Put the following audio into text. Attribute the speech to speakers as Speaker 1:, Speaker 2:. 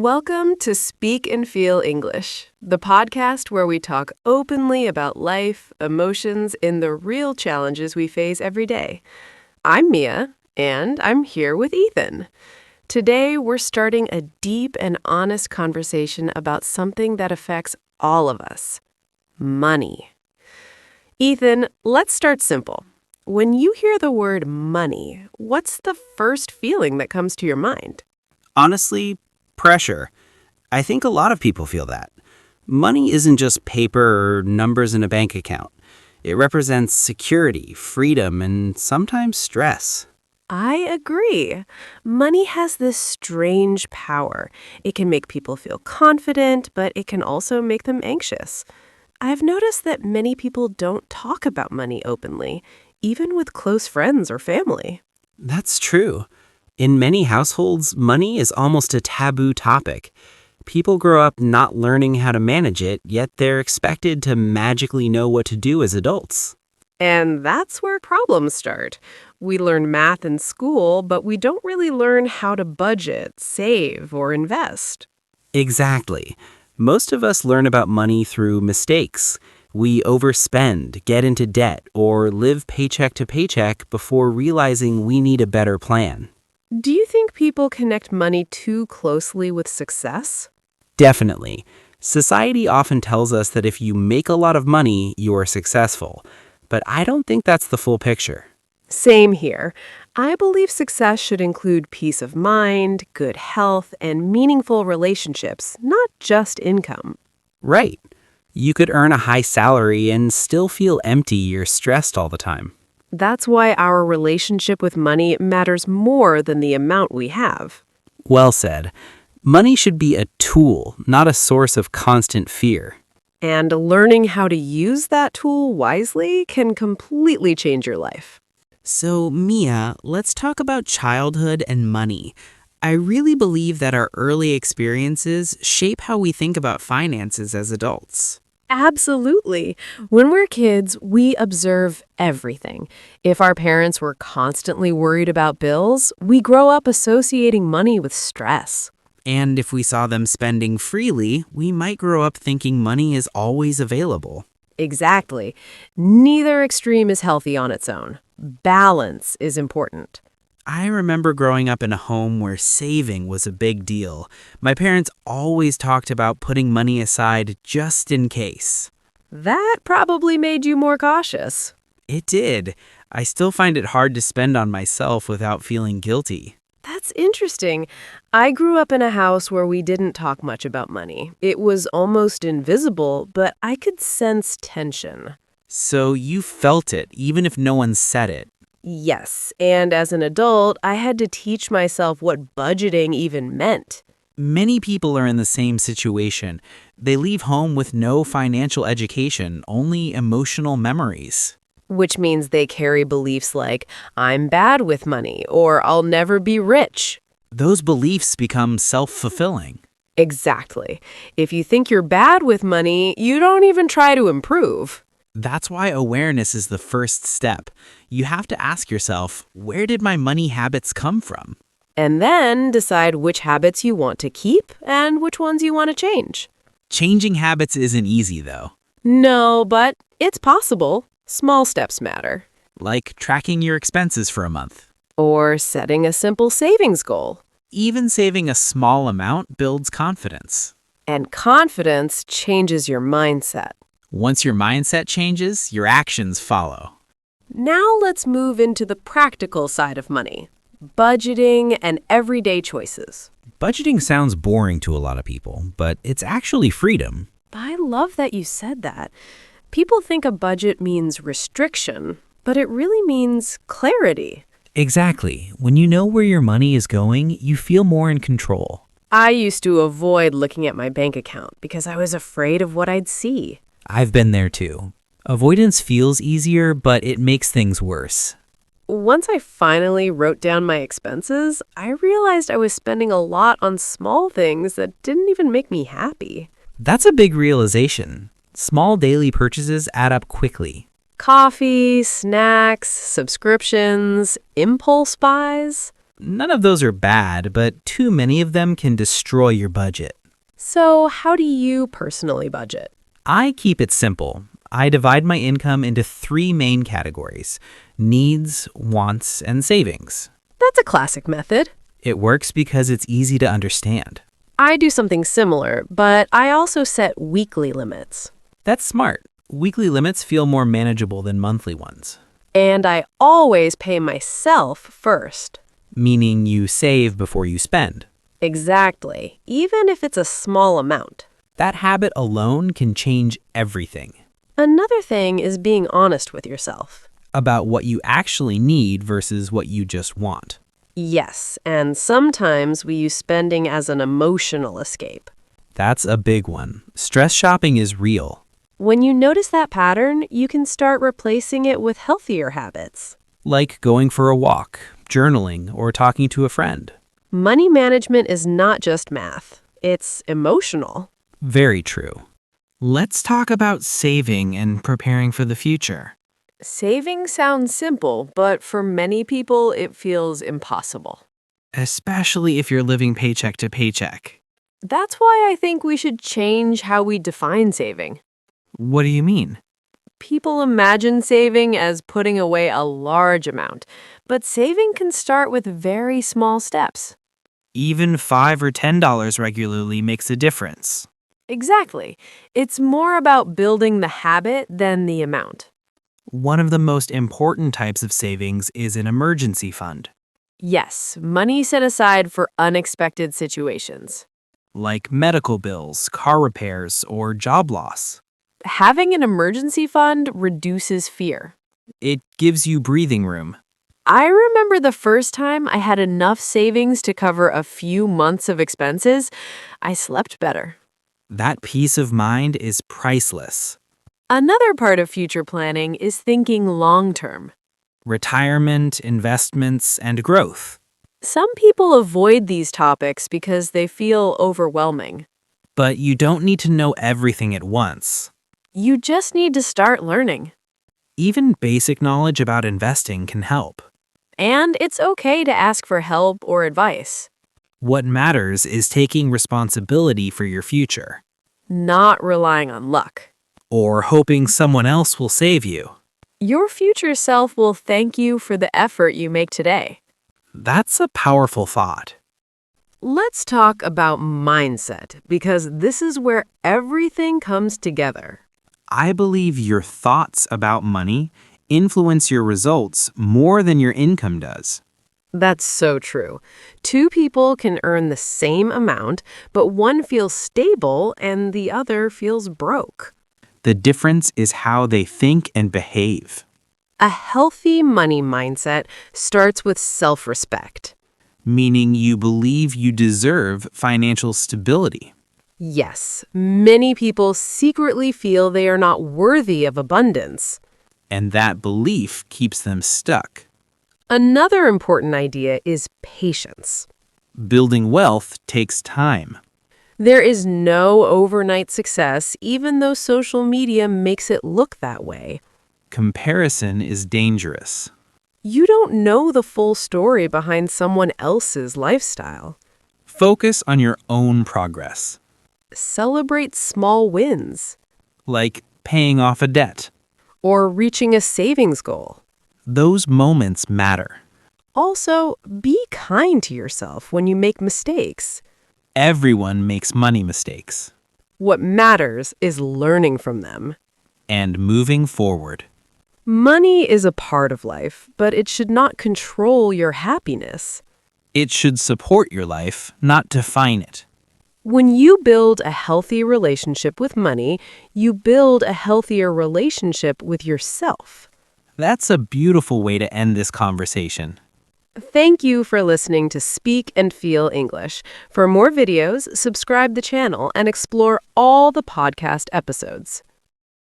Speaker 1: Welcome to Speak and Feel English, the podcast where we talk openly about life, emotions, and the real challenges we face every day. I'm Mia, and I'm here with Ethan. Today, we're starting a deep and honest conversation about something that affects all of us: money. Ethan, let's start simple. When you hear the word money, what's the first feeling that comes to your mind?
Speaker 2: Honestly, pressure. I think a lot of people feel that. Money isn't just paper or numbers in a bank account. It represents security, freedom, and sometimes stress.
Speaker 1: I agree. Money has this strange power. It can make people feel confident, but it can also make them anxious. I've noticed that many people don't talk about money openly, even with close friends or family.
Speaker 2: That's true. In many households, money is almost a taboo topic. People grow up not learning how to manage it, yet they're expected to magically know what to do as adults.
Speaker 1: And that's where problems start. We learn math in school, but we don't really learn how to budget, save, or invest.
Speaker 2: Exactly. Most of us learn about money through mistakes. We overspend, get into debt, or live paycheck to paycheck before realizing we need a better plan.
Speaker 1: Do you think people connect money too closely with success?
Speaker 2: Definitely. Society often tells us that if you make a lot of money, you're successful. But I don't think that's the full picture.
Speaker 1: Same here. I believe success should include peace of mind, good health, and meaningful relationships, not just income.
Speaker 2: Right. You could earn a high salary and still feel empty or stressed all the time.
Speaker 1: That's why our relationship with money matters more than the amount we have.
Speaker 2: Well said. Money should be a tool, not a source of constant fear.
Speaker 1: And learning how to use that tool wisely can completely change your life.
Speaker 3: So, Mia, let's talk about childhood and money. I really believe that our early experiences shape how we think about finances as adults.
Speaker 1: Absolutely. When we're kids, we observe everything. If our parents were constantly worried about bills, we grow up associating money with stress.
Speaker 3: And if we saw them spending freely, we might grow up thinking money is always available.
Speaker 1: Exactly. Neither extreme is healthy on its own. Balance is important.
Speaker 3: I remember growing up in a home where saving was a big deal. My parents always talked about putting money aside just in case.
Speaker 1: That probably made you more cautious.
Speaker 3: It did. I still find it hard to spend on myself without feeling guilty.
Speaker 1: That's interesting. I grew up in a house where we didn't talk much about money. It was almost invisible, but I could sense tension.
Speaker 3: So you felt it, even if no one said it.
Speaker 1: Yes, and as an adult, I had to teach myself what budgeting even meant.
Speaker 3: Many people are in the same situation. They leave home with no financial education, only emotional memories.
Speaker 1: Which means they carry beliefs like, I'm bad with money, or I'll never be rich.
Speaker 3: Those beliefs become self-fulfilling.
Speaker 1: Exactly. If you think you're bad with money, you don't even try to improve.
Speaker 3: That's why awareness is the first step. You have to ask yourself, where did my money habits come from?
Speaker 1: And then decide which habits you want to keep and which ones you want to change.
Speaker 3: Changing habits isn't easy, though.
Speaker 1: No, but it's possible. Small steps matter.
Speaker 3: Like tracking your expenses for a month.
Speaker 1: Or setting a simple savings goal.
Speaker 3: Even saving a small amount builds confidence.
Speaker 1: And confidence changes your mindset.
Speaker 3: Once your mindset changes, your actions follow.
Speaker 1: Now let's move into the practical side of money. Budgeting and everyday choices.
Speaker 4: Budgeting sounds boring to a lot of people, but it's actually freedom.
Speaker 1: I love that you said that. People think a budget means restriction, but it really means clarity.
Speaker 4: Exactly. When you know where your money is going, you feel more in control.
Speaker 1: I used to avoid looking at my bank account because I was afraid of what I'd see.
Speaker 4: I've been there too. Avoidance feels easier, but it makes things worse.
Speaker 1: Once I finally wrote down my expenses, I realized I was spending a lot on small things that didn't even make me happy.
Speaker 4: That's a big realization. Small daily purchases add up quickly.
Speaker 1: Coffee, snacks, subscriptions, impulse buys.
Speaker 4: None of those are bad, but too many of them can destroy your budget.
Speaker 1: So, how do you personally budget?
Speaker 4: I keep it simple. I divide my income into 3 main categories: needs, wants, and savings.
Speaker 1: That's a classic method.
Speaker 4: It works because it's easy to understand.
Speaker 1: I do something similar, but I also set weekly limits.
Speaker 4: That's smart. Weekly limits feel more manageable than monthly ones.
Speaker 1: And I always pay myself first.
Speaker 4: Meaning you save before you spend.
Speaker 1: Exactly, even if it's a small amount.
Speaker 4: That habit alone can change everything.
Speaker 1: Another thing is being honest with yourself.
Speaker 4: About what you actually need versus what you just want.
Speaker 1: Yes, and sometimes we use spending as an emotional escape.
Speaker 4: That's a big one. Stress shopping is real.
Speaker 1: When you notice that pattern, you can start replacing it with healthier habits.
Speaker 4: Like going for a walk, journaling, or talking to a friend.
Speaker 1: Money management is not just math, it's emotional.
Speaker 4: Very true.
Speaker 3: Let's talk about saving and preparing for the future.
Speaker 1: Saving sounds simple, but for many people, it feels impossible.
Speaker 3: Especially if you're living paycheck to paycheck.
Speaker 1: That's why I think we should change how we define saving.
Speaker 3: What do you mean?
Speaker 1: People imagine saving as putting away a large amount, but saving can start with very small steps.
Speaker 3: Even $5 or $10 regularly makes a difference.
Speaker 1: Exactly. It's more about building the habit than the amount.
Speaker 3: One of the most important types of savings is an emergency fund,
Speaker 1: Yes, money set aside for unexpected situations.
Speaker 3: like medical bills, car repairs, or job loss.
Speaker 1: Having an emergency fund reduces fear.
Speaker 3: It gives you breathing room.
Speaker 1: I remember the first time I had enough savings to cover a few months of expenses, I slept better.
Speaker 3: That peace of mind is priceless.
Speaker 1: Another part of future planning is thinking long-term.
Speaker 3: Retirement, investments, and growth.
Speaker 1: Some people avoid these topics because they feel overwhelming.
Speaker 3: But you don't need to know everything at once.
Speaker 1: You just need to start learning.
Speaker 3: Even basic knowledge about investing can help.
Speaker 1: And it's okay to ask for help or advice.
Speaker 3: What matters is taking responsibility for your future,
Speaker 1: Not relying on luck.
Speaker 3: or hoping someone else will save you.
Speaker 1: Your future self will thank you for the effort you make today.
Speaker 3: That's a powerful thought.
Speaker 1: Let's talk about mindset, because this is where everything comes together.
Speaker 2: I believe your thoughts about money influence your results more than your income does.
Speaker 1: That's so true. 2 people can earn the same amount, but one feels stable and the other feels broke.
Speaker 2: The difference is how they think and behave.
Speaker 1: A healthy money mindset starts with self-respect.
Speaker 2: Meaning you believe you deserve financial stability.
Speaker 1: Yes, many people secretly feel they are not worthy of abundance.
Speaker 2: And that belief keeps them stuck.
Speaker 1: Another important idea is patience.
Speaker 2: Building wealth takes time.
Speaker 1: There is no overnight success, even though social media makes it look that way.
Speaker 2: Comparison is dangerous.
Speaker 1: You don't know the full story behind someone else's lifestyle.
Speaker 2: Focus on your own progress,
Speaker 1: Celebrate small wins
Speaker 2: like paying off a debt.
Speaker 1: or reaching a savings goal.
Speaker 2: Those moments matter.
Speaker 1: Also, be kind to yourself when you make mistakes.
Speaker 2: Everyone makes money mistakes.
Speaker 1: What matters is learning from them.
Speaker 2: And moving forward.
Speaker 1: Money is a part of life, but it should not control your happiness.
Speaker 2: It should support your life, not define it.
Speaker 1: When you build a healthy relationship with money, you build a healthier relationship with yourself.
Speaker 2: That's a beautiful way to end this conversation.
Speaker 1: Thank you for listening to Speak and Feel English. For more videos, subscribe the channel and explore all the podcast episodes.